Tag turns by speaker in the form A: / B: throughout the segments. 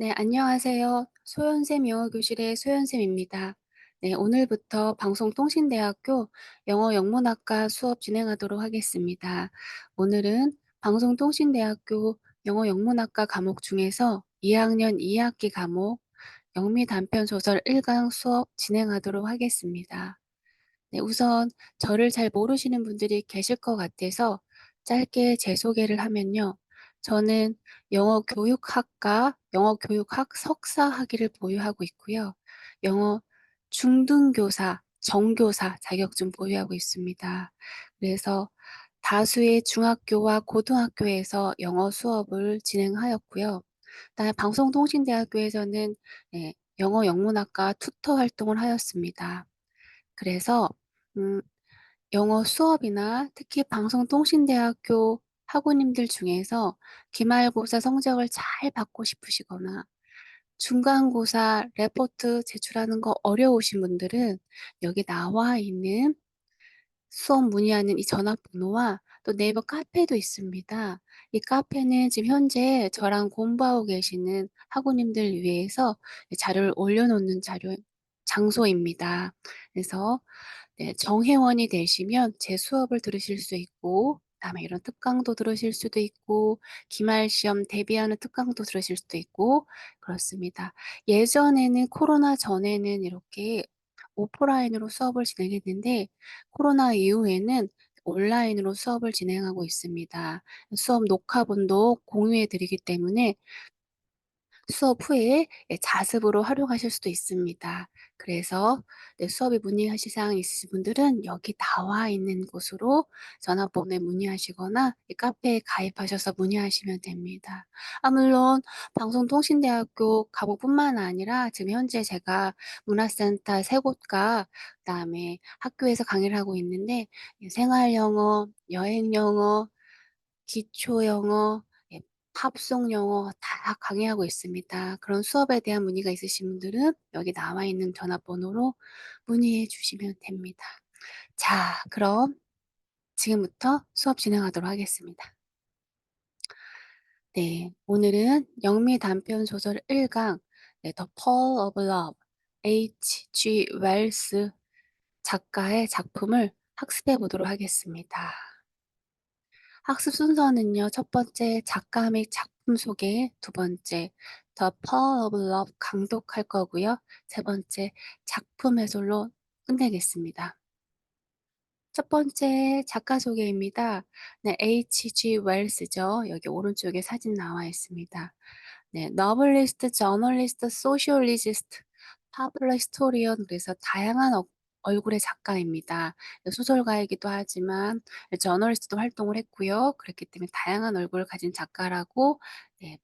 A: 네, 안녕하세요. 소연쌤 영어교실의 소연쌤입니다. 네, 오늘부터 방송통신대학교 영어영문학과 수업 진행하도록 하겠습니다. 오늘은 방송통신대학교 영어영문학과 과목 중에서 2학년 2학기 과목 영미단편소설 1강 수업 진행하도록 하겠습니다. 네, 우선 저를 잘 모르시는 분들이 계실 것 같아서 짧게 제 소개를 하면요. 저는 영어교육학 석사 학위를 보유하고 있고요. 영어 중등교사, 정교사 자격증 보유하고 있습니다. 그래서 다수의 중학교와 고등학교에서 영어 수업을 진행하였고요. 그다음에 방송통신대학교에서는 영어 영문학과 튜터 활동을 하였습니다. 그래서 음 영어 수업이나 특히 방송통신대학교 학우님들 중에서 기말고사 성적을 잘 받고 싶으시거나 중간고사 레포트 제출하는 거 어려우신 분들은 여기 나와 있는 수업 문의하는 이 전화번호와 또 네이버 카페도 있습니다. 이 카페는 지금 현재 저랑 공부하고 계시는 학우님들 위해서 자료를 올려놓는 장소입니다. 그래서 네, 정회원이 되시면 제 수업을 들으실 수 있고, 그다음에 이런 특강도 들으실 수도 있고, 기말 시험 대비하는 특강도 들으실 수도 있고, 그렇습니다. 예전에는 코로나 전에는 이렇게 오프라인으로 수업을 진행했는데, 코로나 이후에는 온라인으로 수업을 진행하고 있습니다. 수업 녹화본도 공유해 드리기 때문에 수업 후에 자습으로 활용하실 수도 있습니다. 그래서 수업에 문의하실 사항이 있으신 분들은 여기 나와 있는 곳으로 전화번호에 문의하시거나 이 카페에 가입하셔서 문의하시면 됩니다. 물론 방송통신대학교 과목뿐만 아니라 지금 현재 제가 문화센터 3곳과 그다음에 학교에서 강의를 하고 있는데 생활영어, 여행영어, 기초영어, 팝송 영어 다 강의하고 있습니다. 그런 수업에 대한 문의가 있으신 분들은 여기 나와 있는 전화번호로 문의해 주시면 됩니다. 자, 그럼 지금부터 수업 진행하도록 하겠습니다. 네, 오늘은 영미 단편 소설 1강 The Pearl of Love, H.G. 웰스 작가의 작품을 학습해 보도록 하겠습니다. 학습 순서는요. 첫 번째 작가 및 작품 소개, 두 번째 The Power of Love 강독할 거고요. 세 번째 작품 해설로 끝내겠습니다. 첫 번째 작가 소개입니다. 네, H.G. 웰스죠. 여기 오른쪽에 사진 나와 있습니다. 네, 너블리스트, 저널리스트, 소셜리지스트, 파퓰러 히스토리언 그래서 다양한 얼굴의 작가입니다. 소설가이기도 하지만 저널리스트도 활동을 했고요. 그렇기 때문에 다양한 얼굴을 가진 작가라고 네,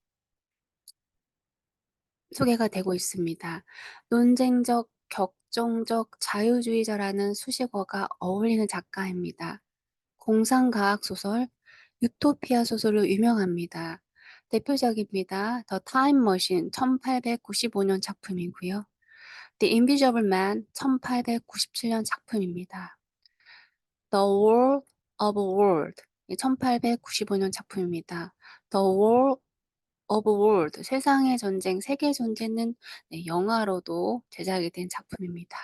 A: 소개가 되고 있습니다. 논쟁적, 격정적, 자유주의자라는 수식어가 어울리는 작가입니다. 공상과학 소설, 유토피아 소설로 유명합니다. 대표작입니다. 더 타임머신 1895년 작품이고요. The Invisible Man 1897년 작품입니다. The War of World 1895년 작품입니다. The War of World 세상의 전쟁, 세계 전쟁은 네, 영화로도 제작이 된 작품입니다.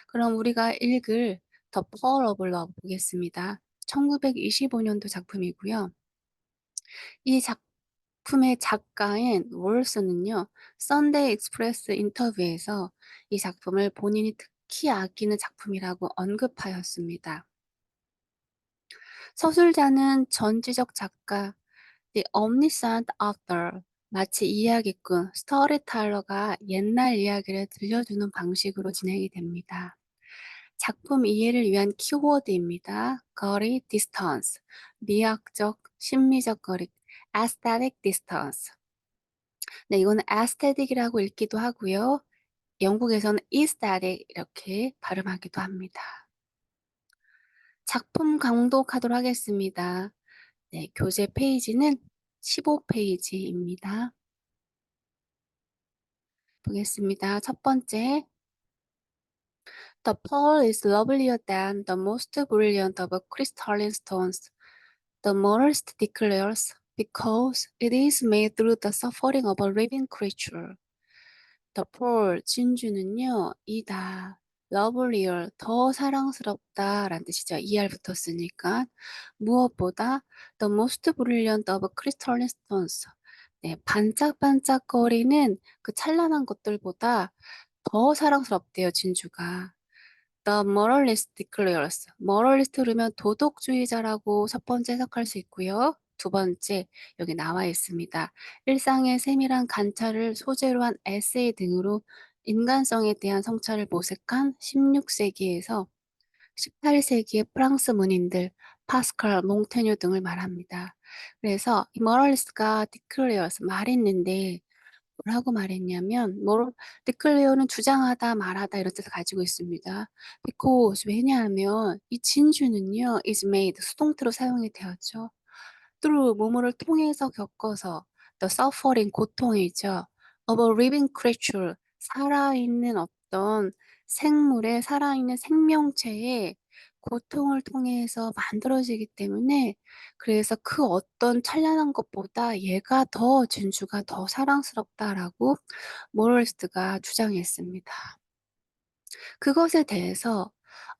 A: 그럼 우리가 읽을 The Power of Love 보겠습니다. 1925년도 작품이고요. 이 작품의 작가인 월스는요, 썬데이 익스프레스 인터뷰에서 이 작품을 본인이 특히 아끼는 작품이라고 언급하였습니다. 서술자는 전지적 작가, The Omniscient Author, 마치 이야기꾼, 스토리텔러가 옛날 이야기를 들려주는 방식으로 진행이 됩니다. 작품 이해를 위한 키워드입니다. 거리, distance, 미학적, 심미적 거리, aesthetic distance. 네, 이거는 aesthetic이라고 읽기도 하고요. 영국에서는 aesthetic 이렇게 발음하기도 합니다. 작품 강독하도록 하겠습니다. 네, 교재 페이지는 15페이지입니다. 보겠습니다. 첫 번째, The pearl is lovelier than the most brilliant of crystalline stones. The moralist declares because it is made through the suffering of a living creature. The poor, 진주는요, 이다, lovelier, 더 사랑스럽다 라는 뜻이죠. er 붙었으니까. 무엇보다 the most brilliant of crystalline stones. 네, 반짝반짝거리는 그 찬란한 것들보다 더 사랑스럽대요, 진주가. The moralist declares. moralist 그러면 도덕주의자라고 첫 번째 해석할 수 있고요. 두 번째, 여기 나와 있습니다. 일상의 세밀한 관찰을 소재로 한 에세이 등으로 인간성에 대한 성찰을 모색한 16세기에서 18세기의 프랑스 문인들, 파스칼, 몽테뉴 등을 말합니다. 그래서 이 moralist가 declares 말했는데 뭐라고 말했냐면 declare는 주장하다, 말하다 이런 뜻을 가지고 있습니다. because 왜냐하면 이 진주는요 is made 수동태로 사용이 되었죠. through 뭐뭐를 통해서 겪어서 the suffering 고통이죠. of a living creature 살아있는 어떤 생물의 살아있는 생명체의 고통을 통해서 만들어지기 때문에 그래서 그 어떤 찬란한 것보다 얘가 더 진주가 더 사랑스럽다라고 모럴스트가 주장했습니다. 그것에 대해서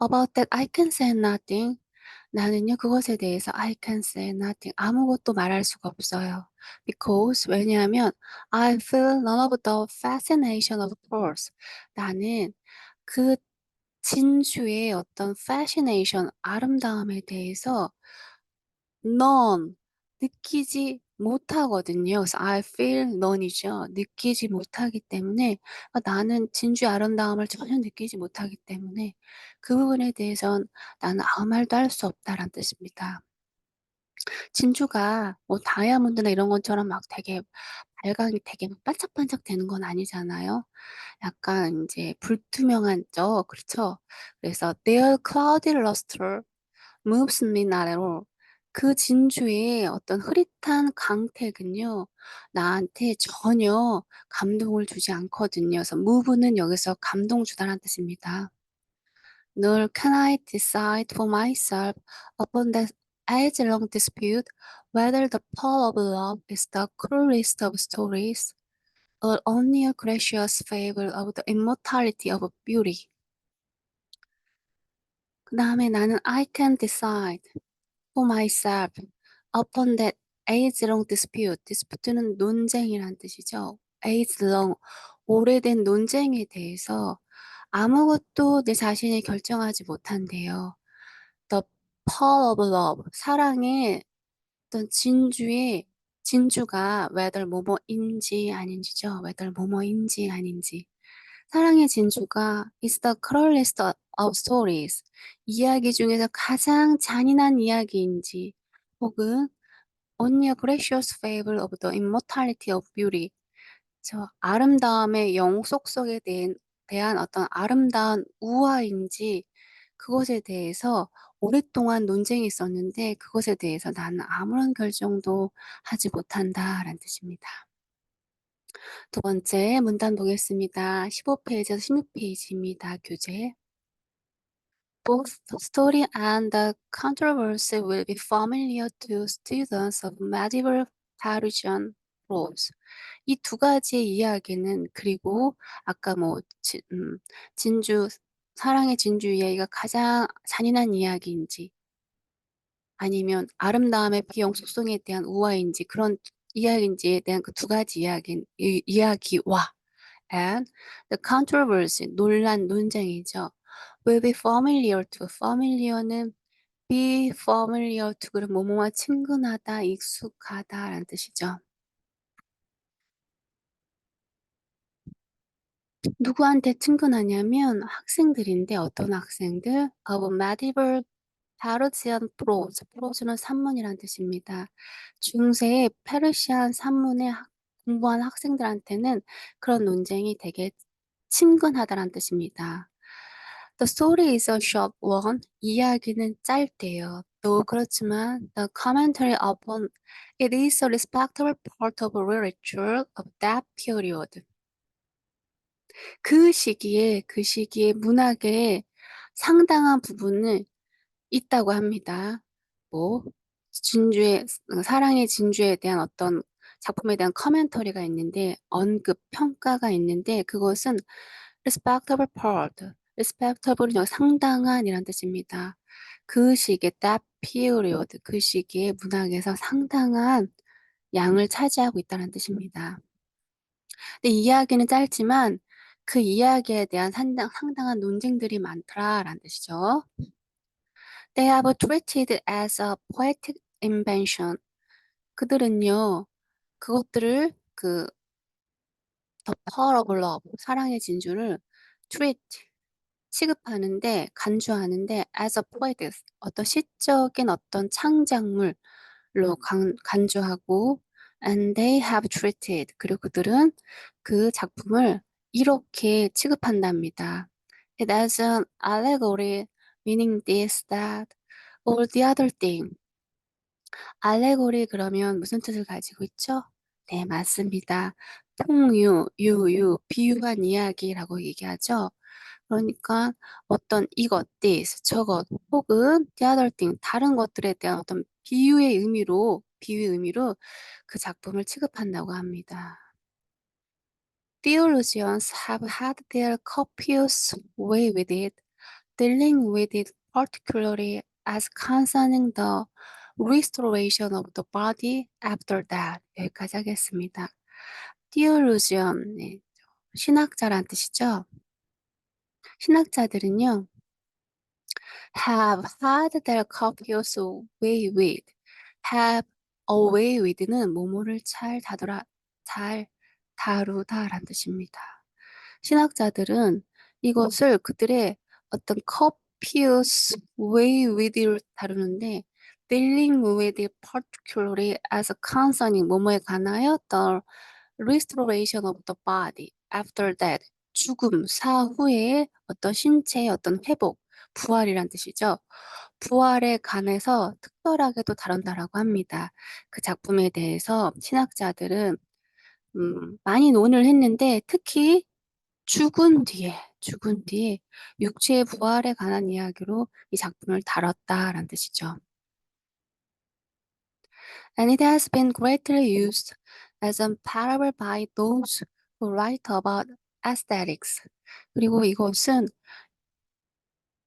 A: about that I can say nothing. 나는요 그것에 대해서 I can say nothing. 아무것도 말할 수가 없어요. Because 왜냐하면 I feel none of the fascination of pearls. 나는 그 진주의 어떤 fascination, 아름다움에 대해서 none, 느끼지 못하거든요. 그래서 I feel none이죠. 느끼지 못하기 때문에 나는 진주의 아름다움을 전혀 느끼지 못하기 때문에 그 부분에 대해선 나는 아무 말도 할 수 없다라는 뜻입니다. 진주가 뭐 다이아몬드나 이런 것처럼 막 되게 발광이 되게 막 반짝반짝 되는 건 아니잖아요. 약간 이제 불투명하죠. 그렇죠? 그래서 their cloudy luster moves me not at all. 그 진주의 어떤 흐릿한 광택은요, 나한테 전혀 감동을 주지 않거든요. 그래서 move는 여기서 감동 주다라는 뜻입니다. Nor can I decide for myself upon that age-long dispute whether the pearl of love is the cruelest of stories or only a gracious fable of the immortality of beauty. 그 다음에 나는 I can decide for myself upon that age-long dispute. dispute는 논쟁이란 뜻이죠. age-long, 오래된 논쟁에 대해서 아무것도 내 자신이 결정하지 못한대요. The pearl of love, 사랑의 어떤 진주가 whether 뭐뭐인지 아닌지죠. whether 뭐뭐인지 아닌지. 사랑의 진주가 is the cruelest of stories. 이야기 중에서 가장 잔인한 이야기인지 혹은 only a gracious fable of the immortality of beauty. 저 아름다움의 영속성에 대한 어떤 아름다운 우화인지 그것에 대해서 오랫동안 논쟁이 있었는데 그것에 대해서 나는 아무런 결정도 하지 못한다라는 뜻입니다. 두 번째 문단 보겠습니다. 15페이지에서 16페이지입니다. 교재. Both the story and the controversy will be familiar to students of medieval Parisian prose. 이 두 가지의 이야기는 그리고 아까 진주 사랑의 진주 이야기가 가장 잔인한 이야기인지 아니면 아름다움의 비영속성에 대한 우화인지 그런 이야기인지에 대한 그 두 가지 이야기와 and the controversy, 논란, 논쟁이죠. will be familiar to, familiar는 be familiar to, 그럼 뭐뭐와 친근하다, 익숙하다라는 뜻이죠. 누구한테 친근하냐면 학생들인데 어떤 학생들? of medieval Parisian prose, prose는 산문이란 뜻입니다. 중세의 페르시안 산문의 공부한 학생들한테는 그런 논쟁이 되게 친근하다란 뜻입니다. The story is a short one. 이야기는 짧대요. 또 그렇지만 the commentary upon it is a respectable part of literature of that period. 그 시기에 문학의 상당한 부분을 있다고 합니다. 뭐 진주의 사랑의 진주에 대한 어떤 작품에 대한 커멘터리가 있는데 언급 평가가 있는데 그것은 respectable part, respectable은 여기 상당한이란 뜻입니다. 그 시기에 that period, 그 시기에 문학에서 상당한 양을 차지하고 있다는 뜻입니다. 근데 이야기는 짧지만 그 이야기에 대한 상당한 논쟁들이 많더라라는 뜻이죠. They have treated as a poetic invention. 그들은요, 그것들을 The Power of Love, 사랑의 진주를 treat, 취급하는데, 간주하는데 as a poet, 어떤 시적인 어떤 창작물로 간주하고 and they have treated, 그리고 그들은 그 작품을 이렇게 취급한답니다. It has an allegory, meaning this, that, or the other thing. 알레고리 그러면 무슨 뜻을 가지고 있죠? 네, 맞습니다. 통유, 유유, 비유한 이야기라고 얘기하죠. 그러니까 어떤 이것, this, 저것, 혹은 the other thing, 다른 것들에 대한 어떤 비유의 의미로 그 작품을 취급한다고 합니다. Theologians have had their copious way with it, dealing with it particularly as concerning the restoration of the body after death. 여기까지 하겠습니다. theologian, 네, 신학자란 뜻이죠. 신학자들은요, have had their copious way with, have a way with는 뭐뭐를 잘 다루다란 뜻입니다. 신학자들은 이것을 그들의 어떤 copious way with를 다루는데 dealing with it particularly as concerning 뭐뭐에 관하여 the restoration of the body after death 죽음 사후에 어떤 신체의 어떤 회복 부활이란 뜻이죠. 부활에 관해서 특별하게도 다룬다라고 합니다. 그 작품에 대해서 신학자들은 많이 논의를 했는데 특히 죽은 뒤에 육체의 부활에 관한 이야기로 이 작품을 다뤘다라는 뜻이죠. And it has been greatly used as a parable by those who write about aesthetics. 그리고 이것은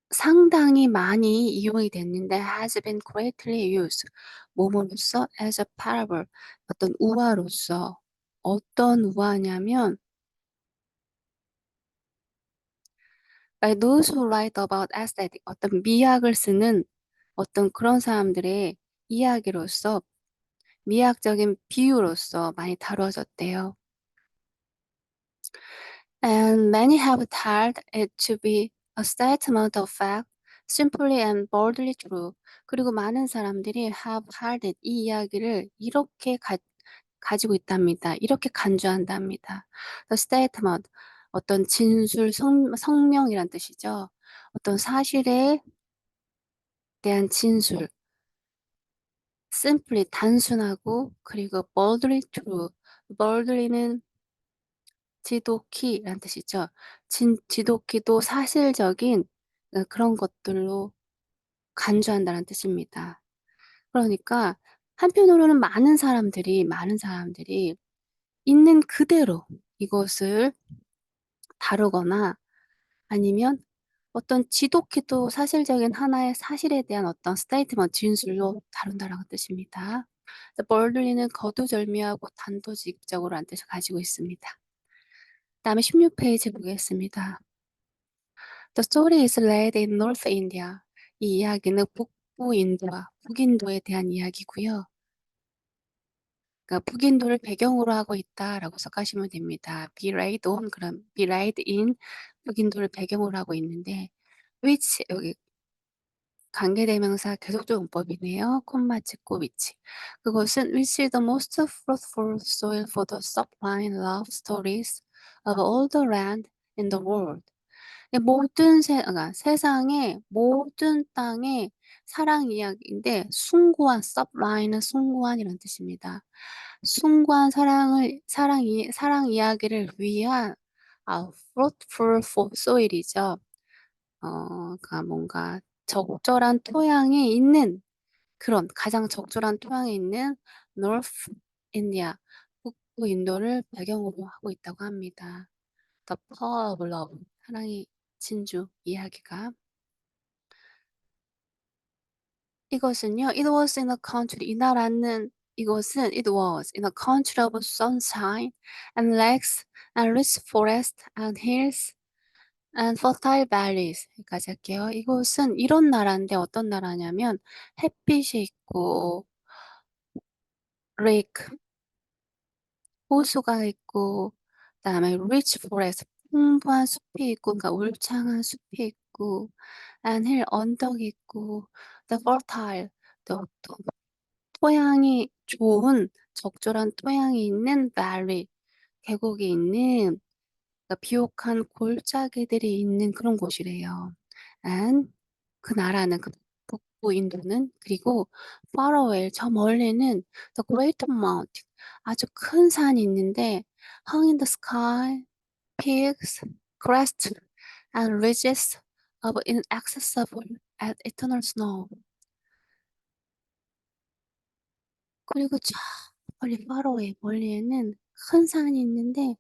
A: 상당히 많이 이용이 됐는데 has been greatly used. 뭐뭐로써 as a parable. 어떤 우화로서. 어떤 우화냐면 by those who write about aesthetic. 어떤 미학을 쓰는 어떤 그런 사람들의 이야기로서 미학적인 비유로서 많이 다뤄졌대요. And many have held it to be a statement of fact, simply and boldly true. 그리고 많은 사람들이 have held it, 이 이야기를 이렇게 가지고 있답니다. 이렇게 간주한답니다. The statement, 어떤 진술, 성명이란 뜻이죠. 어떤 사실에 대한 진술, simply 단순하고 그리고 boldly true. boldly는 지독히란 뜻이죠. 지독히도 사실적인 그런 것들로 간주한다는 뜻입니다. 그러니까 한편으로는 많은 사람들이 있는 그대로 이것을 다루거나 아니면 어떤 지독히도 사실적인 하나의 사실에 대한 어떤 스테이트먼트 진술로 다룬다라는 뜻입니다. 벌들리는 거두절미하고 단도직입적으로라는 뜻을 가지고 있습니다. 다음에 16페이지 보겠습니다. The story is laid in North India. 이 이야기는 북부 인도와 북인도에 대한 이야기고요. 그러니까 북인도를 배경으로 하고 있다라고 생각하시면 됩니다. Be laid on, 그럼 be laid in 북인도를 배경으로 하고 있는데 which 여기 관계대명사 계속적 용법이네요. 콤마 찍고 위치. 그것은 which is the most fruitful soil for the sublime love stories of all the land in the world. 그러니까 세상의 모든 땅의 사랑 이야기인데 숭고한 sublime은 숭고한이라는 뜻입니다. 숭고한 사랑 이야기를 위한 fruitful soil이죠. 그러니까 뭔가 적절한 토양이 있는 그런 가장 적절한 토양이 있는 North India, 북부 인도를 배경으로 하고 있다고 합니다. The Power of Love, 사랑의 진주 이야기가. 이것은요, 이 나라는 it was in a country of sunshine and lakes and rich forests and hills and fertile valleys. 여기까지 할게요. 이곳은 이런 나라인데 어떤 나라냐면 햇빛이 있고 레이크, 호수가 있고 그다음에 rich forest, 풍부한 숲이 있고 그러니까 울창한 숲이 있고 and hill, 언덕이 있고 the fertile, 또 토양이 좋은 적절한 토양이 있는 valley, 계곡이 있는 그러니까 비옥한 골짜기들이 있는 그런 곳이래요. and 그 나라는 그 북부 인도는 그리고 far away 저 멀리는 the great mountain 아주 큰 산이 있는데 hung in the sky, peaks, crests and ridges of inaccessible and eternal snow. 그리고 저 멀리 far away 멀리에는 큰 산이 있는데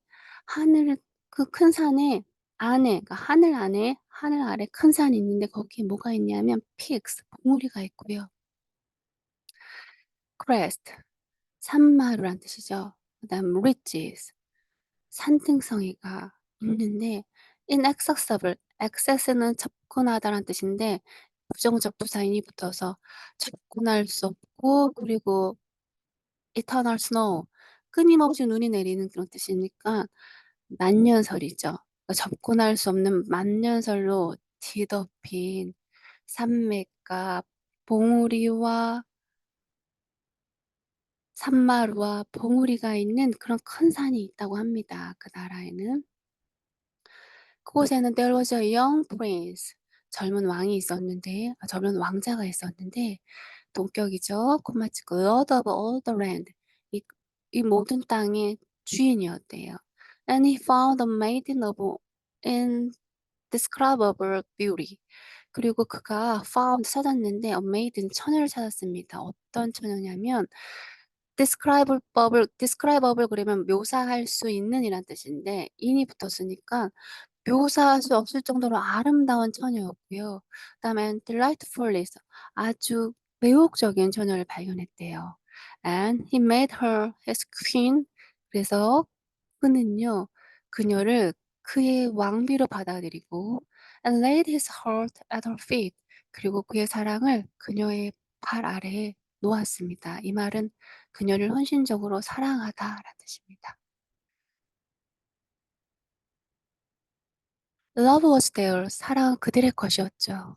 A: 하늘 그 큰 산에 안에 그러니까 하늘 아래 큰 산이 있는데 거기에 뭐가 있냐면 peaks 봉우리가 있고요. crest 산마루란 뜻이죠. 그다음 ridges 산등성이가 있는데 inaccessible access는 접근하다란 뜻인데 부정적 부사인이 붙어서 접근할 수 없고 그리고 eternal snow 끊임없이 눈이 내리는 그런 뜻이니까 만년설이죠. 그러니까 접근할 수 없는 만년설로 뒤덮인 산맥과 봉우리와 산마루와 봉우리가 있는 그런 큰 산이 있다고 합니다. 그 나라에는. 그곳에는 there was a young prince. 젊은 왕이 있었는데, 젊은 왕자가 있었는데, 동격이죠. 콤마 찍고 lord of all the land. 이, 이 모든 땅의 주인이었대요. And he found a maiden of indescribable beauty. 그리고 그가 found 찾았는데 a maiden 처녀를 찾았습니다. 어떤 처녀냐면 describable 그러면 묘사할 수 있는 이란 뜻인데 in이 붙었으니까 묘사할 수 없을 정도로 아름다운 처녀였고요. 그다음에 delightfully 아주 매혹적인 처녀를 발견했대요. And he made her his queen. 그래서 그는요, 그녀를 그의 왕비로 받아들이고 and laid his heart at her feet. 그리고 그의 사랑을 그녀의 발 아래에 놓았습니다. 이 말은 그녀를 헌신적으로 사랑하다라는 뜻입니다. Love was there. 사랑은 그들의 것이었죠.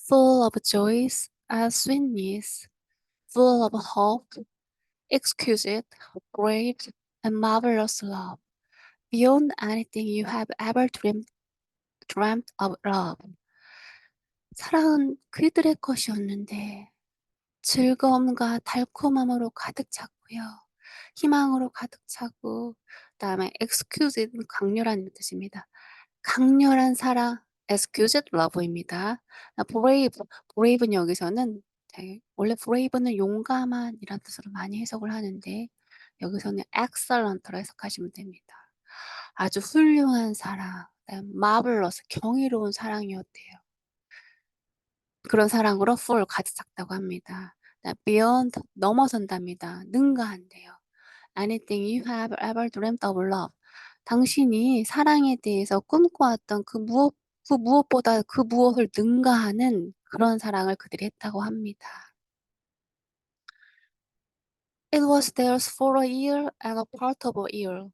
A: Full of joys and sweetness, full of hope, exquisite, great, and marvelous love, beyond anything you have ever dreamt of love. 사랑은 그들의 것이었는데 즐거움과 달콤함으로 가득 찼고요. 희망으로 가득 차고 그다음에 exquisite는 강렬한 뜻입니다. 강렬한 사랑, exquisite love입니다. brave는 여기서는 원래 brave는 용감한이란 뜻으로 많이 해석을 하는데 여기서는 excellent로 해석하시면 됩니다. 아주 훌륭한 사랑, 그다음 marvelous 경이로운 사랑이었대요. 그런 사랑으로 full 가득 찼다고 합니다. beyond 넘어선답니다. 능가한대요. Anything you have ever dreamt of love. 당신이 사랑에 대해서 꿈꿔왔던 그 무엇보다 그 무엇을 능가하는 그런 사랑을 그들이 했다고 합니다. It was theirs for a year and a part of a year.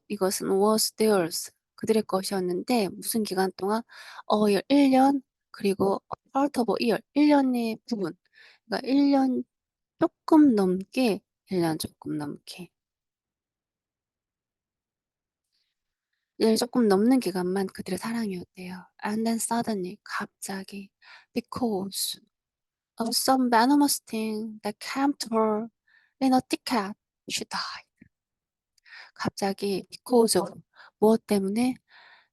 A: 이것은 was theirs. 그들의 것이었는데 무슨 기간 동안? a year, 1년, 그리고 a part of a year, 1년의 부분. 그러니까 1년 조금 넘게, 1년 조금 넘게. 1년 조금 넘는 기간만 그들의 사랑이었대요. And then suddenly, 갑자기, because of some venomous thing that came to her in a thicket, she died. 갑자기, because of, 무엇 때문에?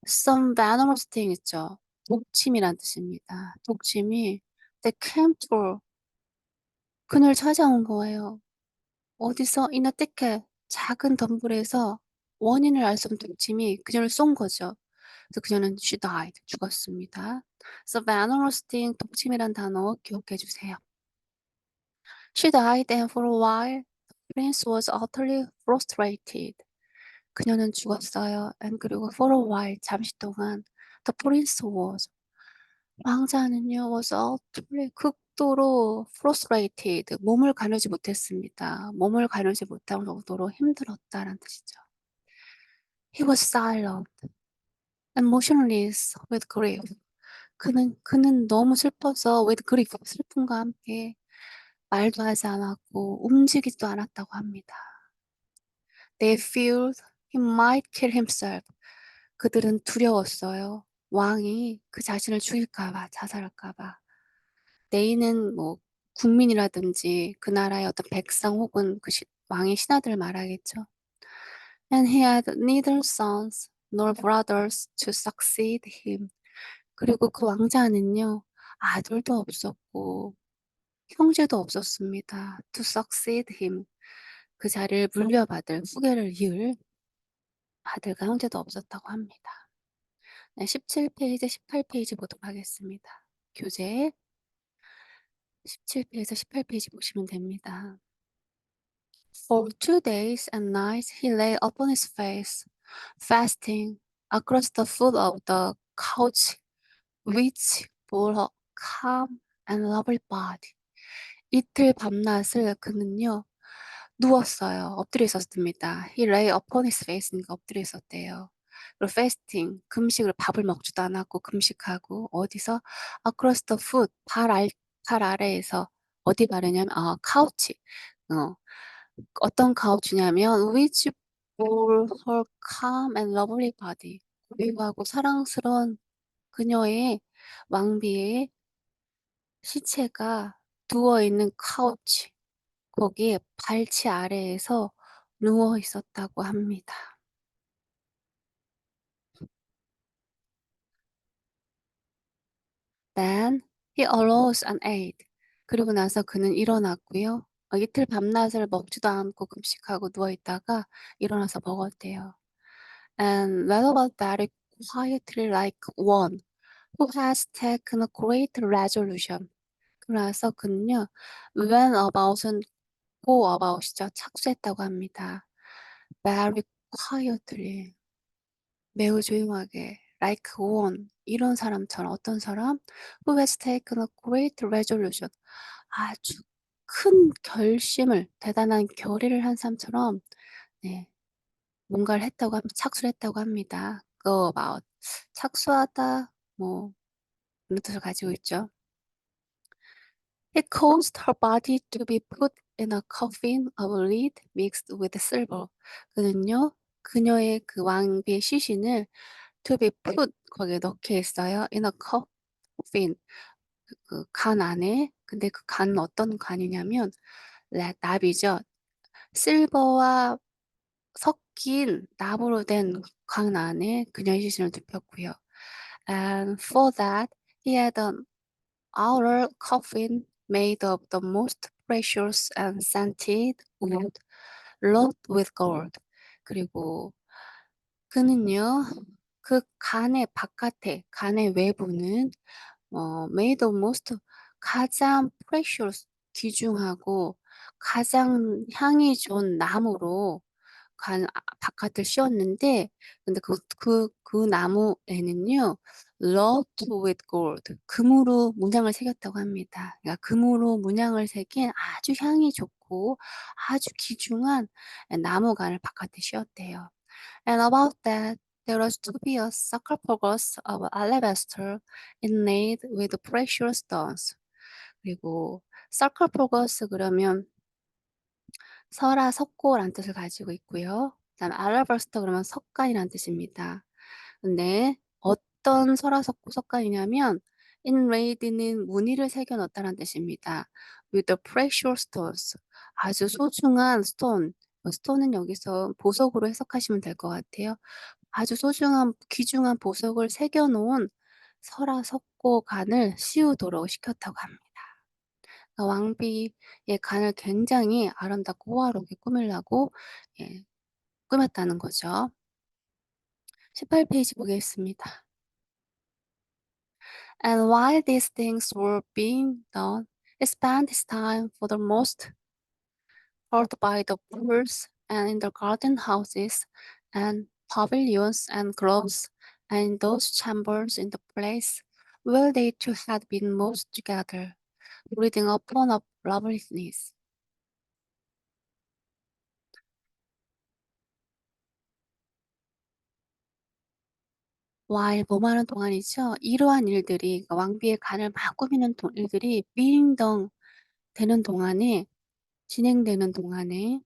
A: Some venomous thing 있죠. 독침이란 뜻입니다. 독침이 that came to her, 그녀를 찾아온 거예요. 어디서 in a thicket 작은 덤불에서 원인을 알 수 없는 독침이 그녀를 쏜 거죠. 그래서 그녀는 she died 죽었습니다. 그래서 venomous sting 독침이란 단어 기억해 주세요. She died and for a while the prince was utterly frustrated. 그녀는 죽었어요. and 그리고 for a while 잠시 동안 the prince was 왕자는요 was utterly 극도로 frustrated 몸을 가누지 못했습니다. 몸을 가누지 못할 정도로 힘들었다라는 뜻이죠. He was silent and motionless with grief. 그는 너무 슬퍼서 with grief 슬픔과 함께 말도 하지 않았고 움직이지도 않았다고 합니다. They feared he might kill himself. 그들은 두려웠어요. 왕이 그 자신을 죽일까 봐, 자살할까 봐. they는 뭐 국민이라든지 그 나라의 어떤 백성 혹은 그 왕의 신하들을 말하겠죠. And he had neither sons nor brothers to succeed him. 그리고 그 왕자는요, 아들도 없었고 형제도 없었습니다. To succeed him. 그 자리를 물려받을 후계를 이을 아들과 형제도 없었다고 합니다. 네, 17페이지, 18페이지 보도록 하겠습니다. 교재 17페이지에서 18페이지 보시면 됩니다. For 2 days and nights he lay upon his face, fasting across the foot of the couch which bore a calm and lovely body. 이틀 밤낮을 그는요 누웠어요. 엎드려 있었습니다. He lay upon his face니까 엎드려 있었대요. 그리고 fasting 금식을 밥을 먹지도 않았고 금식하고 어디서 across the foot 발 아래에서 어디 바르냐면 couch 어 어떤 couch냐면 which bore her calm and lovely body 고귀하고 사랑스러운 그녀의 왕비의 시체가 누워 있는 couch 거기에 발치 아래에서 누워 있었다고 합니다. Then he arose and ate. 그리고 나서 그는 일어났고요. 이틀 밤낮을 먹지도 않고 금식하고 누워 있다가 일어나서 먹었대요. And went about very quietly like one who has taken a great resolution. 그래서 그는요, went about은 go about이죠. 착수했다고 합니다. very quietly. 매우 조용하게 like one 이런 사람처럼 어떤 사람 who has taken a great resolution 아주 큰 결심을 대단한 결의를 한 사람처럼 네, 뭔가를 했다고 착수를 했다고 합니다. go about 착수하다 뭐 그런 뜻을 가지고 있죠. He caused her body to be put in a coffin of lead mixed with silver. 그는요 그녀의 그 왕비의 시신을 to be put 거기에 넣게 했어요. in a coffin 그 간 안에. 근데 그 간은 어떤 간이냐면 납이죠. 실버와 섞인 납으로 된 간 안에 그녀의 시신을 눕혔고요. And for that he had an outer coffin made of the most precious and scented wood wrought with gold. 그리고 그는요, 그 간의 바깥에, 간의 외부는 made of most 가장 precious 귀중하고 가장 향이 좋은 나무로 바깥을 씌웠는데 근데 그 나무에는요 wrought with gold 금으로 문양을 새겼다고 합니다. 그러니까 금으로 문양을 새긴 아주 향이 좋고 아주 귀중한 나무관을 바깥에 씌웠대요. And about that, there was to be a sarcophagus of alabaster inlaid with precious stones. 그리고 sarcophagus 그러면 설화, 석고라는 뜻을 가지고 있고요. 그다음에 alabaster 그러면 석간이라는 뜻입니다. 근데 어떤 설화, 석고, 석간이냐면 inlaid는 무늬를 새겨 넣었다는 뜻입니다. with the precious stones 아주 소중한 stone stone은 여기서 보석으로 해석하시면 될 것 같아요. 아주 소중한 귀중한 보석을 새겨 놓은 설화, 석고, 간을 씌우도록 시켰다고 합니다. 왕비의 간을 굉장히 아름답고 호화롭게 꾸미려고 예 꾸몄다는 거죠. 18 페이지 보겠습니다. And while these things were being done, he spent his time for the most part by the pools and in the garden houses and pavilions and groves and in those chambers in the place where they two had been most together, breathing upon of loveliness. while 뭐하는 동안이죠. 이러한 일들이 그러니까 왕비의 간을 막 꾸미는 일들이 being done 되는 동안에 진행되는 동안에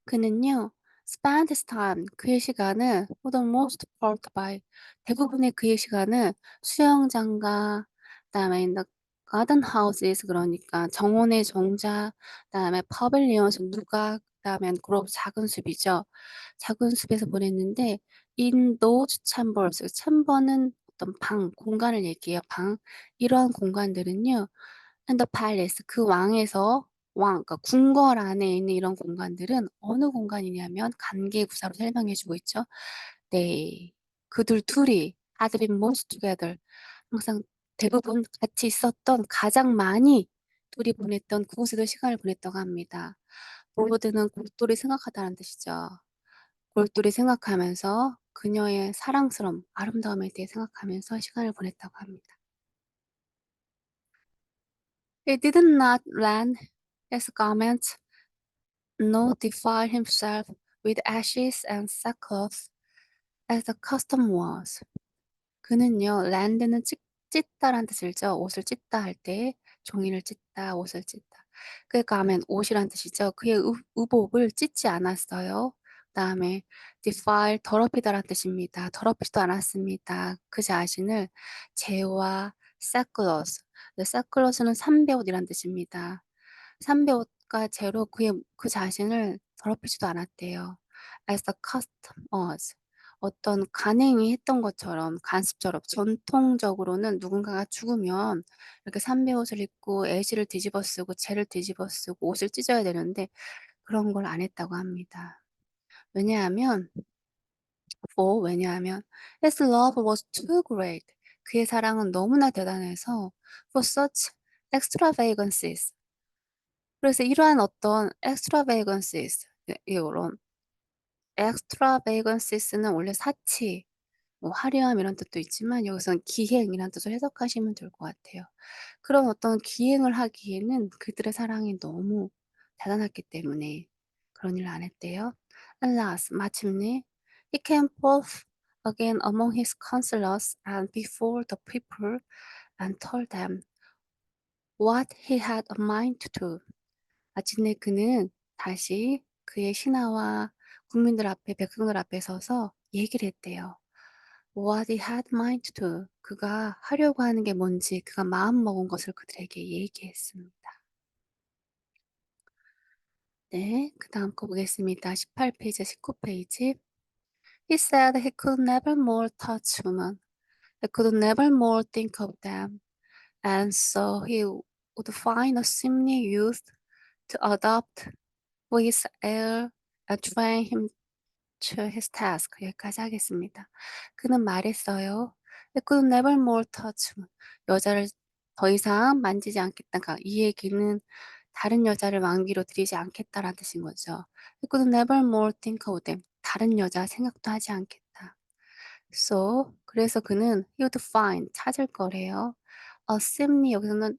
A: 그는요. spent his time 그의 시간을 for the most part by 대부분의 그의 시간을 수영장과 그다음에 in the garden houses 그러니까 정원의 정자 그다음에 pavilions 누각 그다음엔 그룹 작은 숲이죠. 작은 숲에서 보냈는데 in those chambers 챔버는 어떤 방, 공간을 얘기해요. 방. 이러한 공간들은요. and the palace 그 왕에서 그러니까 궁궐 안에 있는 이런 공간들은 어느 공간이냐면 관계구사로 설명해 주고 있죠. 네. 그들 둘이 had been most together 항상 대부분 같이 있었던 가장 많이 둘이 보냈던 그곳에서 시간을 보냈다고 합니다. 로드는 골똘히 생각하다는 뜻이죠. 골똘히 생각하면서 그녀의 사랑스러움, 아름다움에 대해 생각하면서 시간을 보냈다고 합니다. He did not rend his garments nor defile himself with ashes and sackcloth as the custom was. 그는요, 랜드는 찢다란 뜻이죠. 옷을 찢다 할 때, 종이를 찢다, 옷을 찢다. 그러니까 하면 옷이란 뜻이죠. 그의 의복을 찢지 않았어요. 그다음에 defile 더럽히다란 뜻입니다. 더럽히지도 않았습니다. 그 자신을 재와 sackcloth, sackcloth는 삼베옷이란 뜻입니다. 삼베옷과 재로 그 자신을 더럽히지도 않았대요. As the custom was. 어떤 간행이 했던 것처럼 간습처럼 전통적으로는 누군가가 죽으면 이렇게 삼베옷을 입고 애시를 뒤집어 쓰고 재를 뒤집어 쓰고 옷을 찢어야 되는데 그런 걸 안 했다고 합니다. 왜냐하면 왜냐하면 his love was too great. 그의 사랑은 너무나 대단해서 for such extravagances. 그래서 이러한 어떤 extravagances 이런 extravagances,는 원래 사치 뭐 화려함 이런 뜻도 있지만 여기서는 기행이라는 뜻으로 해석하시면 될 것 같아요. 그런 어떤 기행을 하기에는 그들의 사랑이 너무 대단했기 때문에 그런 일을 안 했대요. Alas, 마침내 he came forth again among his counselors and before the people and told them what he had a mind to do. 마침내 그는 다시 그의 신하와 국민들 앞에 백성들 앞에 서서 얘기를 했대요. What he had mind to do. 그가 하려고 하는 게 뭔지 그가 마음먹은 것을 그들에게 얘기했습니다. 네, 그다음 거 보겠습니다. 18 페이지, 19 페이지. He said he could never more touch women. He could never more think of them. And so he would find a seemly youth to adopt for his heir and train him to his task. 여기까지 하겠습니다. 그는 말했어요. He could never more touch. 여자를 더 이상 만지지 않겠다. 그러니까 이 얘기는 다른 여자를 왕비로 들이지 않겠다라는 뜻인 거죠. He could never more think of them. 다른 여자 생각도 하지 않겠다. So 그래서 그는 he would find 찾을 거래요. A seemly 여기서는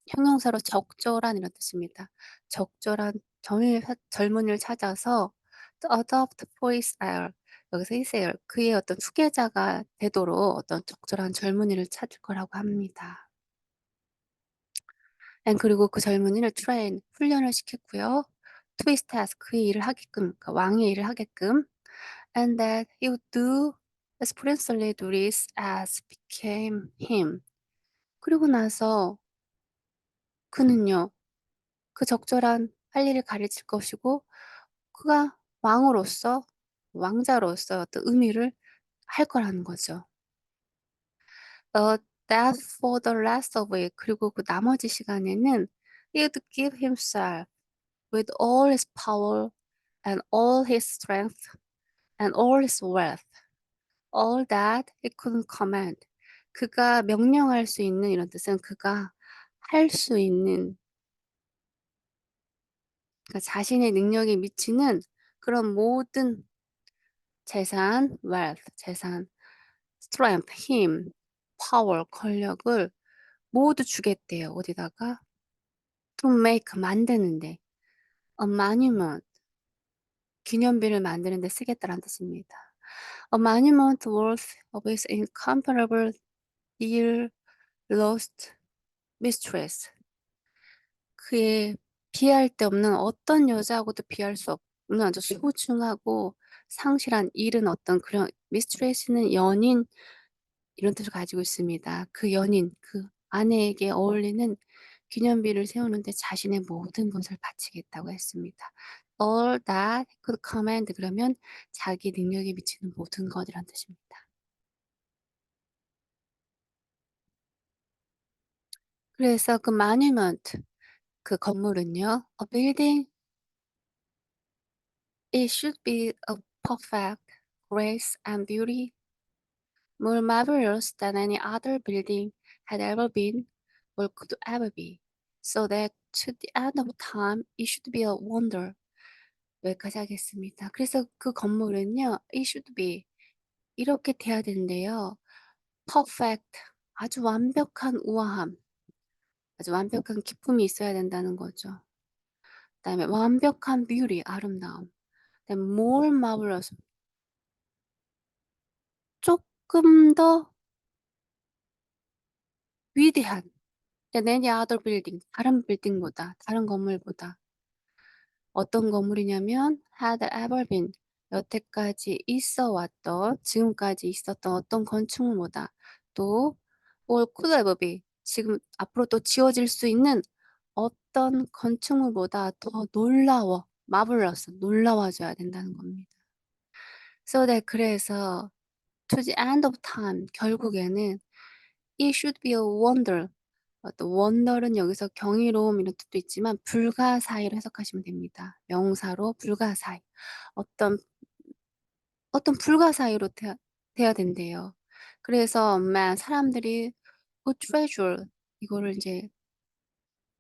A: 형용사로 적절한 이런 뜻입니다. 적절한 젊은이를 찾아서 to adopt for his heir. 여기서 his heir, 그의 어떤 후계자가 되도록 어떤 적절한 젊은이를 찾을 거라고 합니다. 그리고 그 젊은이를 train, 훈련을 시켰고요. to his task, 그의 일을 하게끔, 그러니까 왕의 일을 하게끔. And that he would do as princely duties as became him. 그리고 나서 그는요. 그 적절한 할 일을 가르칠 것이고 그가 왕으로서 왕자로서 어떤 의미를 할 거라는 거죠. that for the rest of it 그리고 그 나머지 시간에는 he would give himself with all his power and all his strength and all his wealth, all that he couldn't command. 그가 명령할 수 있는 이런 뜻은 그가 할 수 있는 그러니까 자신의 능력에 미치는 그런 모든 재산, wealth, 재산, strength, 힘, power, 권력을 모두 주겠대요. 어디다가? to make, 만드는데. a monument, 기념비를 만드는 데 쓰겠다는 뜻입니다. A monument worth of his incomparable dear lost mistress. 그의 비할 데 없는 어떤 여자하고도 비할 수 없는 아주 소중하고 상실한 잃은 어떤 그런 mistress는 연인 이런 뜻을 가지고 있습니다. 그 연인, 그 아내에게 어울리는 기념비를 세우는데 자신의 모든 것을 바치겠다고 했습니다. All that he could command 그러면 자기 능력에 미치는 모든 것이란 뜻입니다. 그래서 그 monument, 그 건물은요. A building, it should be of perfect grace and beauty, more marvelous than any other building had ever been or could ever be, so that to the end of time it should be a wonder. 여기까지 하겠습니다. 그래서 그 건물은요. it should be 이렇게 돼야 된대요. perfect 아주 완벽한 우아함, 아주 완벽한 기품이 있어야 된다는 거죠. 그다음에 완벽한 beauty 아름다움. 그다음에 more marvelous 조금 더 위대한 than any other building 다른 빌딩보다 다른 건물보다 어떤 건물이냐면 had ever been 여태까지 있어 왔던 지금까지 있었던 어떤 건축물보다 또 or could ever be 지금 앞으로 또 지어질 수 있는 어떤 건축물보다 더 놀라워 marvelous 놀라워져야 된다는 겁니다. So that 그래서 to the end of time 결국에는 it should be a wonder. 또 wonder는 여기서 경이로움 이런 뜻도 있지만 불가사의로 해석하시면 됩니다. 명사로 불가사의. 어떤 불가사의로 돼야 된대요. 그래서 man 사람들이 그 treasure 이거를 이제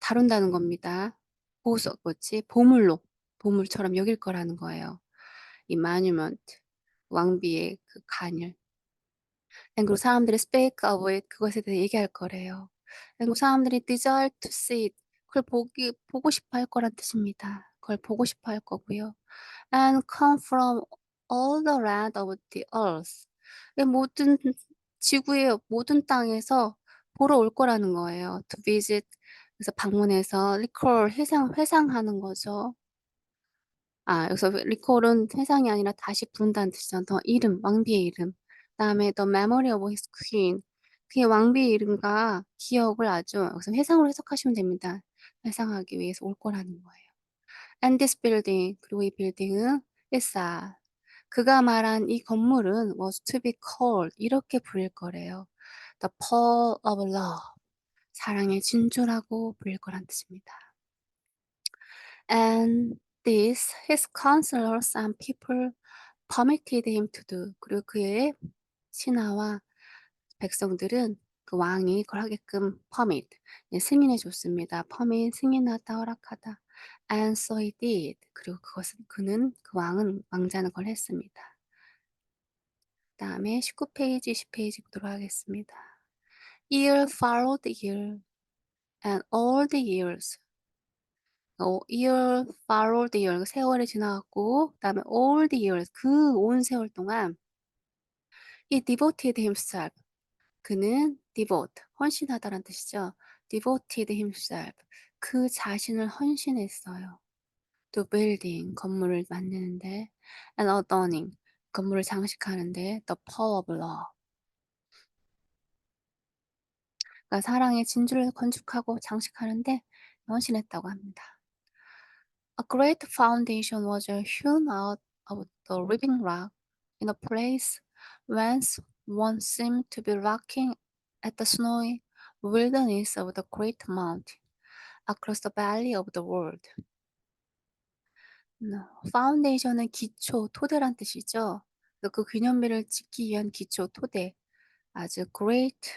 A: 다룬다는 겁니다. 보석 뭐지? 보물로 보물처럼 여길 거라는 거예요. 이 monument 왕비의 그 간을. 그리고 사람들이 speak of it 그것에 대해 얘기할 거래요. 그리고 사람들이 desire to see it 그걸 보고 싶어 할 거란 뜻입니다. 그걸 보고 싶어 할 거고요. And come from all the land of the earth. 이 모든 지구의 모든 땅에서 보러 올 거라는 거예요. To visit 그래서 방문해서 recall 회상하는 거죠. 여기서 recall은 회상이 아니라 다시 부른다는 뜻이죠. 더 이름, 왕비의 이름. 그다음에 the memory of his queen. 그의 왕비의 이름과 기억을 아주 여기서 회상으로 해석하시면 됩니다. 회상하기 위해서 올 거라는 거예요. And this building, 그리고 이 빌딩은 is a, 그가 말한 이 건물은 was to be called, 이렇게 부를 거래요. The pearl of love, 사랑의 진주라고 불릴 거란 뜻입니다. And this his counselors and people permitted him to do. 그리고 그의 신하와 백성들은 그 왕이 그걸 하게끔 permit, 승인해 줬습니다. permit, 승인하다, 허락하다. And so he did. 그리고 그는, 그 왕은, 왕자는 그걸 했습니다. 다음에 19페이지, 20페이지 보도록 하겠습니다. Year followed year, and all the years. year followed year, 세월이 지나갔고, 그 다음에 all the years, 그 온 세월 동안 he devoted himself. 그는 devote, 헌신하다란 뜻이죠. devoted himself, 그 자신을 헌신했어요. to building, 건물을 만드는데, and adorning, 건물을 장식하는데, the power of love. 그러니까 사랑의 진주를 건축하고 장식하는데 헌신했다고 합니다. A great foundation was hewn out of the living rock in a place whence one seemed to be rocking at the snowy wilderness of the great mountain across the valley of the world. 파운데이션은 기초, 토대란 뜻이죠. 그래서 그 기념비를 짓기 위한 기초, 토대. 아주 great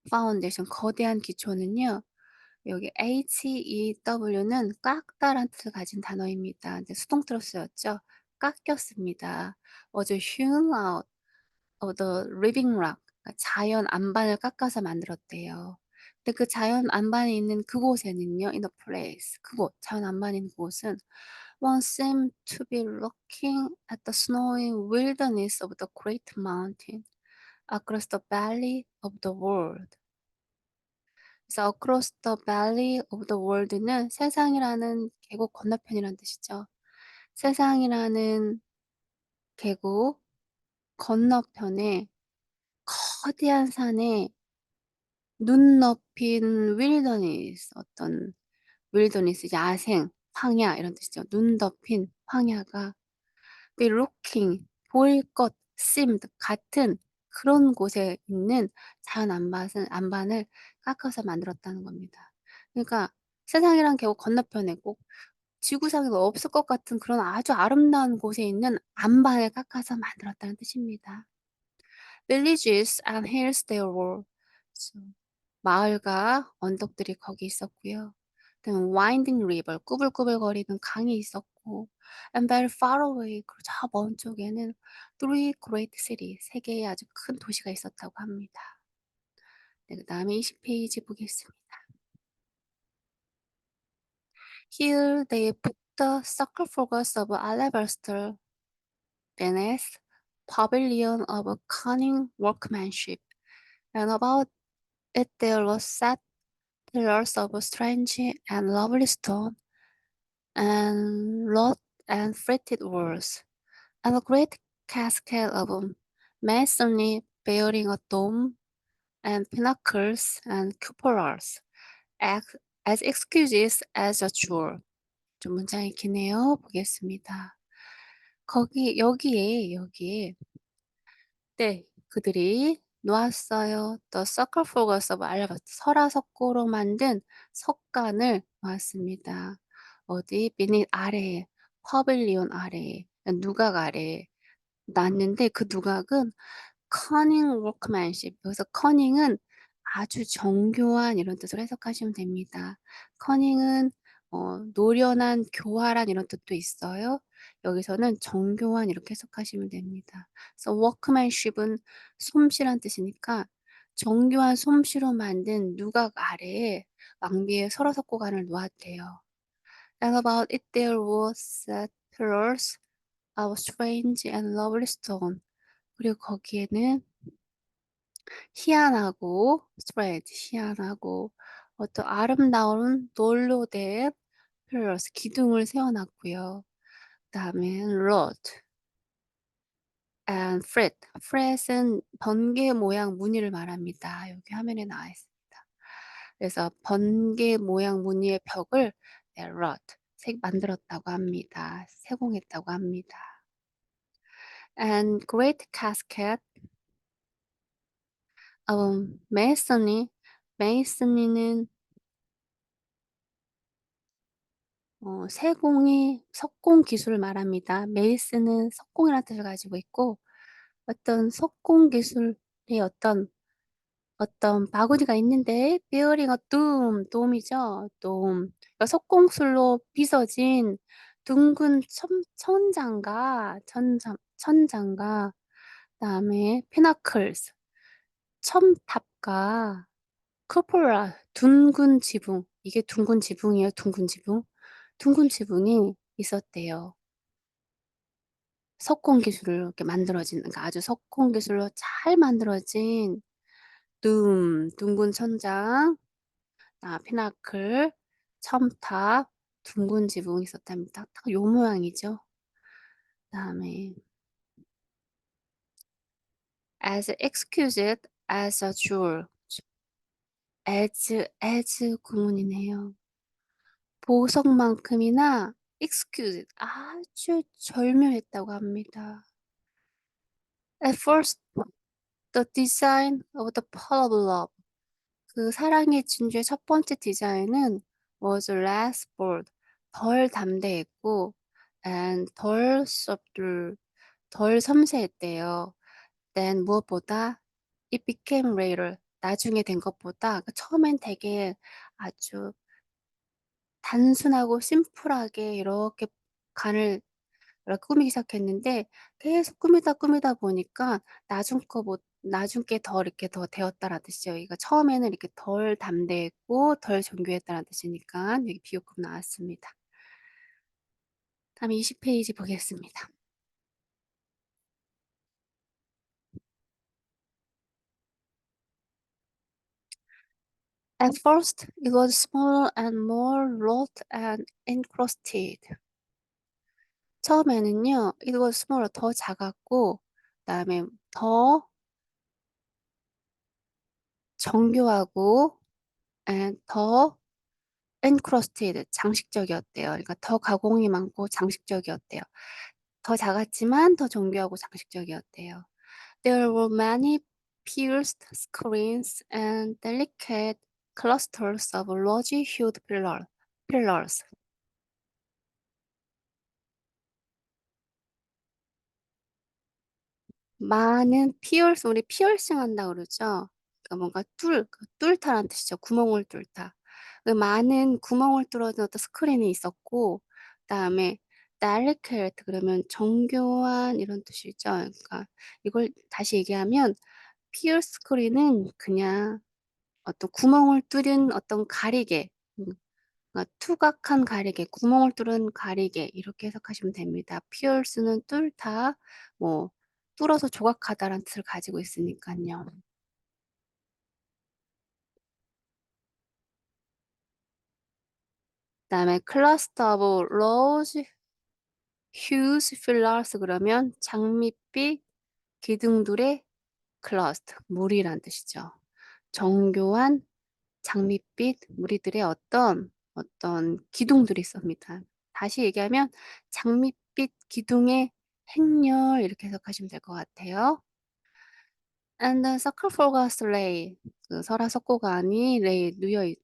A: foundation, 거대한 기초는요. 여기 HEW는 깎다란 뜻을 가진 단어입니다. 근데 수동태로 쓰였죠. 깎였습니다. was hewn out of the living rock. 그러니까 자연 안반을 깎아서 만들었대요. 근데 그 자연 안반이 있는 그곳에는요, in the place, 그곳, 자연 안반이 있는 그곳은 one seemed to be looking at the snowy wilderness of the great mountain across the valley of the world. 그래서 across the valley of the world는 세상이라는 계곡 건너편이라는 뜻이죠. 세상이라는 계곡 건너편에 거대한 산에 눈 높인 wilderness, 어떤 wilderness, 야생, 황야 이런 뜻이죠. 눈 덮인 황야가 be looking, 보일 것, seemed, 같은 그런 곳에 있는 자연 안반을 깎아서 만들었다는 겁니다. 그러니까 세상이란 계곡 건너편에 꼭 지구상에 없을 것 같은 그런 아주 아름다운 곳에 있는 안반을 깎아서 만들었다는 뜻입니다. Villages and hills there were. 그래서 마을과 언덕들이 거기 있었고요. 그다음에 winding river, 꾸불꾸불거리는 강이 있었고, and very far away, 그리고 저 먼 쪽에는 three great cities, 세 개의 아주 큰 도시가 있었다고 합니다. 네, 그다음에 20페이지 보겠습니다. Here they put the sarcophagus of alabaster beneath pavilion of cunning workmanship, and about it there was set pillars of strange and lovely stone, and wrought and fretted walls, and a great cascade of masonry bearing a dome and pinnacles and cupolas, as exquisite as a jewel. 좀 문장이 기네요. 보겠습니다. 여기에 네, 그들이 놓았어요. The sarcophagus of alabaster, 설화석고로 만든 석관을 놓았습니다. 어디? beneath, 아래에, 파빌리온 아래에, 누각 아래에 놨는데 그 누각은 cunning workmanship, 여기서 cunning은 아주 정교한 이런 뜻으로 해석하시면 됩니다. cunning은 노련한, 교활한 이런 뜻도 있어요. 여기서는 정교한 이렇게 해석하시면 됩니다. 그래서 workmanship은 솜씨란 뜻이니까 정교한 솜씨로 만든 누각 아래에 왕비의 설화석고관을 놓았대요. And about it there was set pillars of strange and lovely stone. 그리고 거기에는 희한하고 spread, 희한하고 어떤 아름다운 돌로 된 pillars, 기둥을 세워놨고요. 그다음에 wrought and fret. fret은 번개 모양 무늬를 말합니다. 여기 화면에 나와 있습니다. 그래서 번개 모양 무늬의 벽을 wrought, 만들었다고 합니다. 세공했다고 합니다. And great cascade masonry. masonry는 세공이 석공 기술을 말합니다. 메이슨은 석공이라는 뜻을 가지고 있고, 어떤 석공 기술의 어떤 바구니가 있는데 bearing a dome, 돔이죠. 돔. 그러니까 석공술로 빚어진 둥근 천장과 그다음에 pinnacles, 첨탑과 cupola, 둥근 지붕. 이게 둥근 지붕이에요. 둥근 지붕. 둥근 지붕이 있었대요. 석공 기술로 이렇게 만들어진, 그러니까 아주 석공 기술로 잘 만들어진 둥근 천장, 피나클, 첨탑, 둥근 지붕이 있었답니다. 딱 요 모양이죠. 그다음에 as exquisite as a jewel. as 구문이네요. 보석만큼이나 exquisite, 아주 절묘했다고 합니다. At first The design of the pearl of love. 그 사랑의 진주의 첫 번째 디자인은 was less bold, 덜 담대했고 and 덜 subtle, 덜 섬세했대요. then 무엇보다 it became rarer, 나중에 된 것보다 처음엔 되게 아주 단순하고 심플하게 이렇게 간을 꾸미기 시작했는데 계속 꾸미다 보니까 나중 게 더 이렇게 더 되었다라는 뜻이죠. 그러니까 처음에는 이렇게 덜 담대했고 덜 정교했다는 뜻이니까 여기 비교급 나왔습니다. 다음 20페이지 보겠습니다. At first, it was smaller and more wrought and encrusted. 처음에는요, it was smaller, 더 작았고, 그다음에 더 정교하고, and 더 encrusted, 장식적이었대요. 그러니까 더 가공이 많고 장식적이었대요. 더 작았지만 더 정교하고 장식적이었대요. There were many pierced screens and delicate clusters of rosy-hued pillars. 많은 우리 피어싱 한다 그러죠. 그러니까 뭔가 뚫다라는 뜻이죠. 구멍을 뚫다. 그 많은 구멍을 뚫어진 어떤 스크린이 있었고, 그다음에 delicate 그러면 정교한 이런 뜻이죠. 그러니까 이걸 다시 얘기하면 피어 스크린은 그냥 어떤 구멍을 뚫은 어떤 가리개, 그러니까 투각한 가리개, 구멍을 뚫은 가리개 이렇게 해석하시면 됩니다. 피어스는 뚫다, 뭐 뚫어서 조각하다라는 뜻을 가지고 있으니까요. 그다음에 cluster of rose hues fillers 그러면 장밋빛 기둥들의 cluster, 무리란 뜻이죠. 정교한 장밋빛 무리들의 어떤 기둥들이 있습니다. 다시 얘기하면 장밋빛 기둥의 행렬 이렇게 해석하시면 될 것 같아요. And the sarcophagus lay, 그 설화석고간이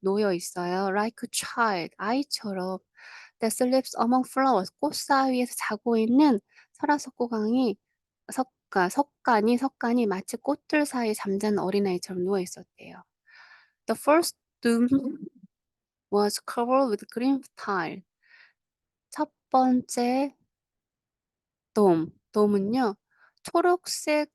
A: 놓여 있어요. Like a child, 아이처럼. That sleeps among flowers, 꽃사위에서 자고 있는 설화석고강이 석간이 마치 꽃들 사이에 잠자는 어린아이처럼 누워 있었대요. The first tomb was covered with green tile. 첫 번째 돔은요, 초록색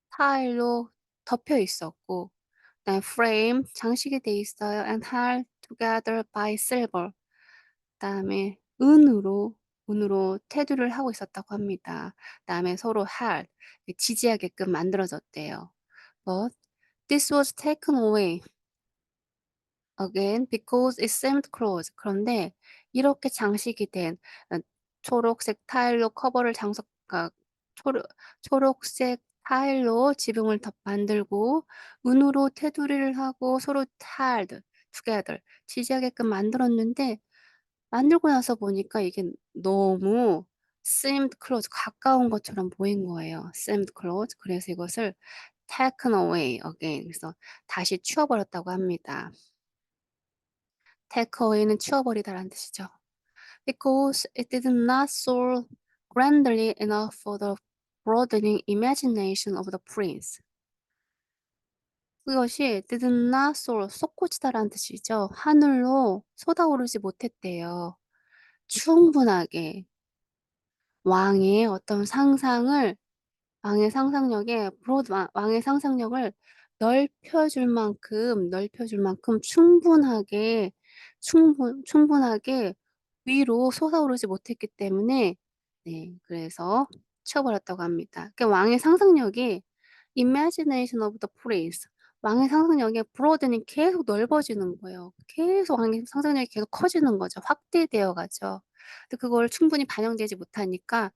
A: 타일로 덮여 있었고, 그다음에 frame, 장식이 돼 있어요. and held together by silver. 그다음에 은으로 테두리를 하고 있었다고 합니다. 그다음에 서로 held, 지지하게끔 만들어졌대요. But this was taken away again because it seemed closed. 그런데 이렇게 장식이 된 초록색 타일로 커버를 초록, 초록색 타일로 지붕을 만들고 은으로 테두리를 하고 서로 tiled together 지지하게끔 만들었는데 만들고 나서 보니까 이게 너무 seemed close 가까운 것처럼 보인 거예요. seemed close. 그래서 이것을 taken away again. 그래서 다시 치워버렸다고 합니다. take away는 치워버리다라는 뜻이죠. Because it did not soar grandly enough for the broadening imagination of the prince. 그것이 did not soar, 솟구치다라는 뜻이죠. 하늘로 쏟아오르지 못했대요. 충분하게 왕의 어떤 왕의 상상력에 왕의 상상력을 넓혀줄 만큼 충분하게 위로 솟아오르지 못했기 때문에 그래서 치워버렸다고 합니다. 그러니까 왕의 상상력이 imagination of the prince, 왕의 상상력의 broadening 계속 넓어지는 거예요. 계속 왕의 상상력이 계속 커지는 거죠. 확대되어 가죠. 근데 그걸 충분히 반영되지 못하니까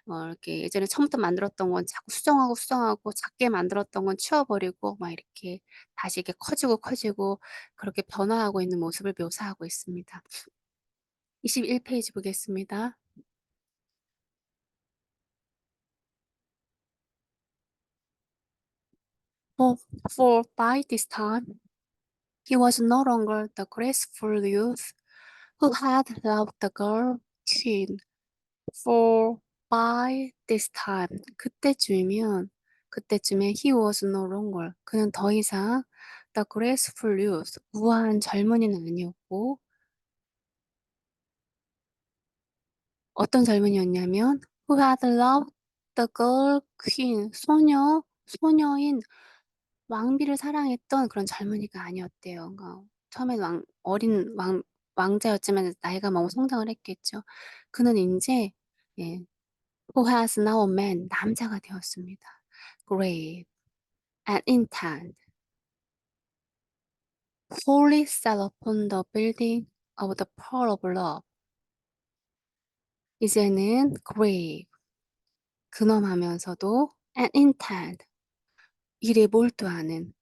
A: 이렇게 예전에 처음부터 만들었던 건 자꾸 수정하고 작게 만들었던 건 치워버리고 막 이렇게 다시 이렇게 커지고 그렇게 변화하고 있는 모습을 묘사하고 있습니다. 21페이지 보겠습니다. For, for by this time, he was no longer the graceful youth who had loved the girl queen. For by this time, 그때쯤에 he was no longer, 그는 더 이상 the graceful youth, 우아한 젊은이는 아니었고, 어떤 젊은이였냐면 who had loved the girl queen, 소녀인 왕비를 사랑했던 그런 젊은이가 아니었대요. 그러니까 처음엔 어린 왕자였지만 나이가 먹고 성장을 했겠죠. 그는 이제 예, who has now a man, 남자가 되었습니다. grave and intent, wholly set upon the building of the pearl of love. 이제는 grave, 근엄하면서도 and intent, 일에 몰두하는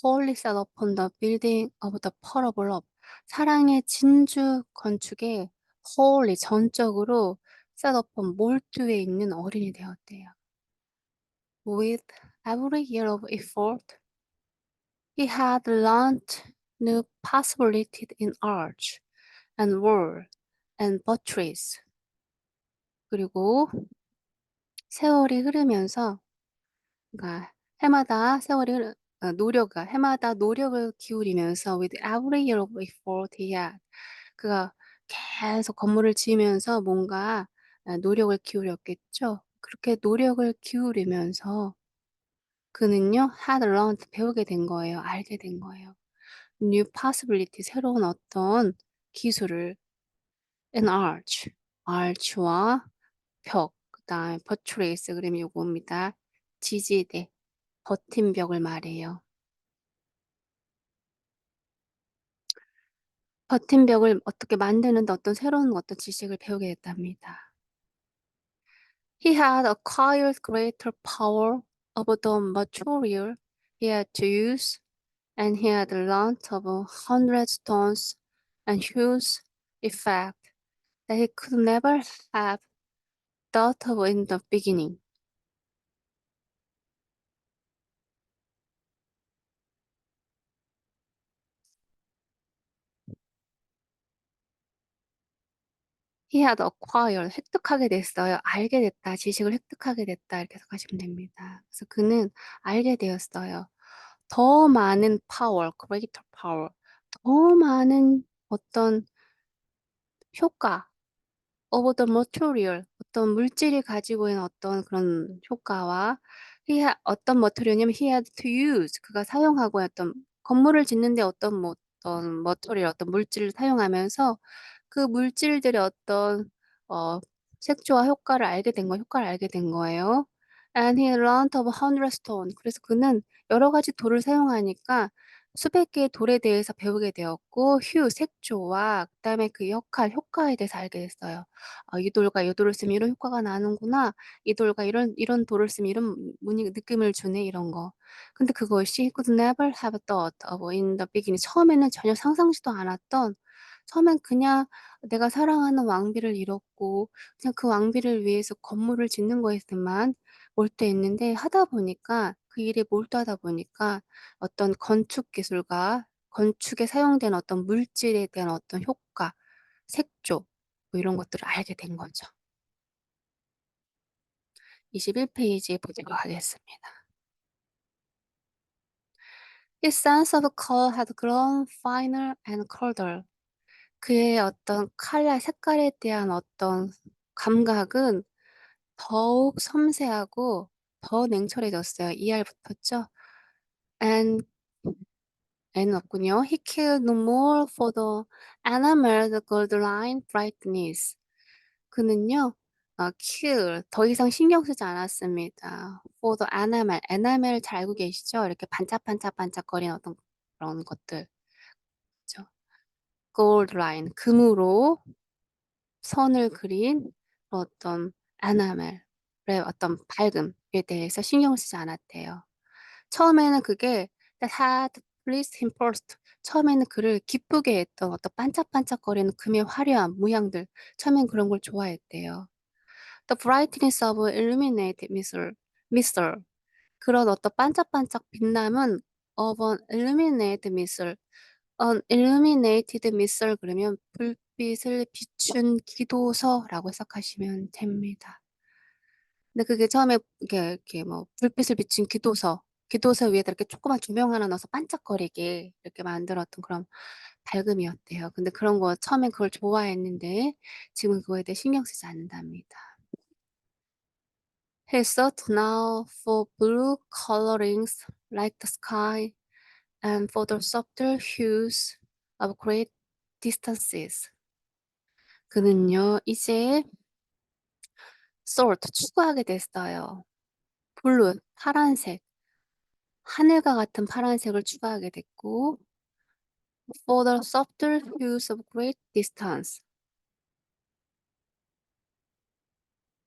A: wholly set upon the building of the pearl of love. 사랑의 진주 건축에 wholly, 전적으로 set upon, 몰두해 있는 어린이 되었대요. With every year of effort, he had learnt new possibilities in arch and wall and buttress. 그리고 세월이 흐르면서, 그러니까 해마다 노력을 기울이면서 with every year of effort he had, 그가 계속 건물을 지으면서 뭔가 노력을 기울였겠죠. 그렇게 노력을 기울이면서 그는요, had learned, 배우게 된 거예요. 알게 된 거예요. new possibility, 새로운 어떤 기술을 an arch와 벽, 그다음에 buttress, 그러면 요겁니다. 지지대, 버틴 벽을 말해요. 버틴 벽을 어떻게 만드는데 어떤 새로운 어떤 지식을 배우게 됐답니다. He had acquired greater power over the material he had to use, and he had learnt of 100 stones and hues effect that he could never have thought of in the beginning. He had acquired, 획득하게 됐어요. 알게 됐다, 지식을 획득하게 됐다, 이렇게 해석하시면 됩니다. 그래서 그는 알게 되었어요. 더 많은 power, greater power, 더 많은 어떤 효과, of the material, 어떤 물질이 가지고 있는 어떤 그런 효과와 어떤 material이냐면 he had to use, 그가 사용하고 어떤 건물을 짓는데 어떤 material, 어떤 물질을 사용하면서 그 물질들의 어떤 어, 색조와 효과를 알게 된 거예요. And he learned of 100 stone. 그래서 그는 여러 가지 돌을 사용하니까 수백 개의 돌에 대해서 배우게 되었고, 색조와 그다음에 그 효과에 대해서 알게 됐어요. 이 돌과 이 돌을 쓰면 이런 효과가 나는구나. 이 돌과 이런 돌을 쓰면 이런 느낌을 주네, 이런 거. 근데 그것이 he could never have thought of in the beginning. 처음에는 전혀 상상지도 않았던, 처음엔 그냥 내가 사랑하는 왕비를 잃었고 그냥 그 왕비를 위해서 건물을 짓는 거에서만 몰두했는데, 하다 보니까 그 일에 몰두하다 보니까 어떤 건축 기술과 건축에 사용된 어떤 물질에 대한 어떤 효과, 색조, 뭐 이런 것들을 알게 된 거죠. 21페이지에 보도록 하겠습니다. His sense of color had grown finer and colder. 그의 어떤 색깔에 대한 어떤 감각은 더욱 섬세하고 더 냉철해졌어요. ER 붙었죠? And N은 없군요. He cared no more for the enameled gold line brightness. 그는요, 더 이상 신경 쓰지 않았습니다. For the enamel 잘 알고 계시죠? 이렇게 반짝반짝반짝거리는 어떤 그런 것들. 그죠? gold line, 금으로 선을 그린 어떤 enamel의 어떤 밝음에 대해서 신경을 쓰지 않았대요. 처음에는 그게 that had pleased him first. 처음에는 그를 기쁘게 했던 어떤 반짝반짝거리는 금의 화려한 모양들, 처음엔 그런 걸 좋아했대요. The brightness of illuminated missile. 그런 어떤 반짝반짝 빛남은 of an illuminated missile 그러면 불빛을 비춘 기도서라고 해석하시면 됩니다. 근데 그게 처음에 이렇게 뭐 불빛을 비춘 기도서 위에다 이렇게 조그만 조명 하나 넣어서 반짝거리게 이렇게 만들었던 그런 밝음이었대요. 근데 그런 거 처음엔 그걸 좋아했는데 지금은 그거에 대해 신경 쓰지 않는답니다. He sought now for blue colorings like the sky and for the softer hues of great distances. 그는요, 이제 sought, 추구하게 됐어요. 블루, 파란색, 하늘과 같은 파란색을 추구하게 됐고, for the softer hues of great distance.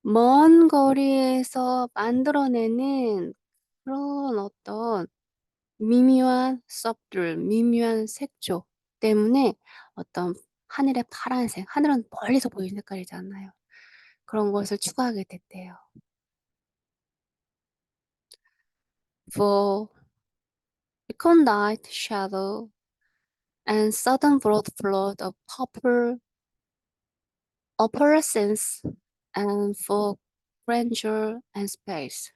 A: 먼 거리에서 만들어내는 그런 어떤 미묘한 subtle, 미묘한 색조 때문에 어떤 하늘의 파란색, 하늘은 멀리서 보이는 색깔이잖아요. 그런 것을 추구하게 됐대요. For recondite shadow and sudden broad flood of purple opalescence and for grandeur and space.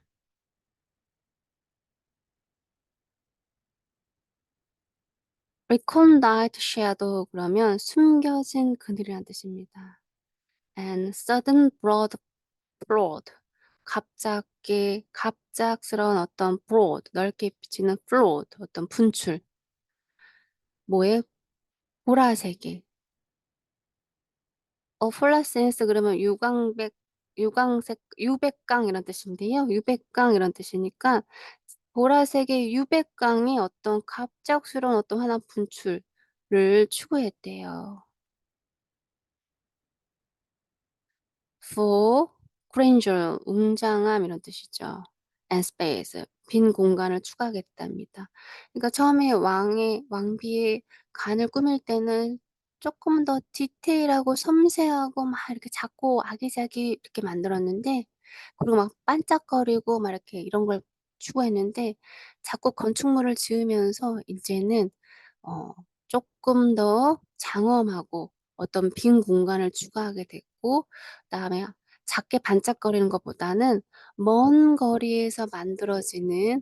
A: recondite shadow 그러면 숨겨진 그늘이란 뜻입니다. and sudden broad flood 갑작스러운 어떤 broad 넓게 비치는 flood 어떤 분출 뭐에 보라색이 플라센스 그러면 유광색 유백광 이런 뜻인데요. 유백광 이런 뜻이니까 보라색의 유백광이 어떤 갑작스러운 어떤 화산 분출을 추구했대요. for grandeur 웅장함 이런 뜻이죠. and space 빈 공간을 추구하겠답니다. 그러니까 처음에 왕비의 간을 꾸밀 때는 조금 더 디테일하고 섬세하고 막 이렇게 작고 아기자기 이렇게 만들었는데 그리고 막 반짝거리고 막 이렇게 이런 걸 추구했는데 자꾸 건축물을 지으면서 인제는 어 쪼끔 더 장엄하고 어떤 빈 공간을 추구하게 됐고 그다음에 작게 반짝거리는 것보다는 먼 거리에서 만들어지는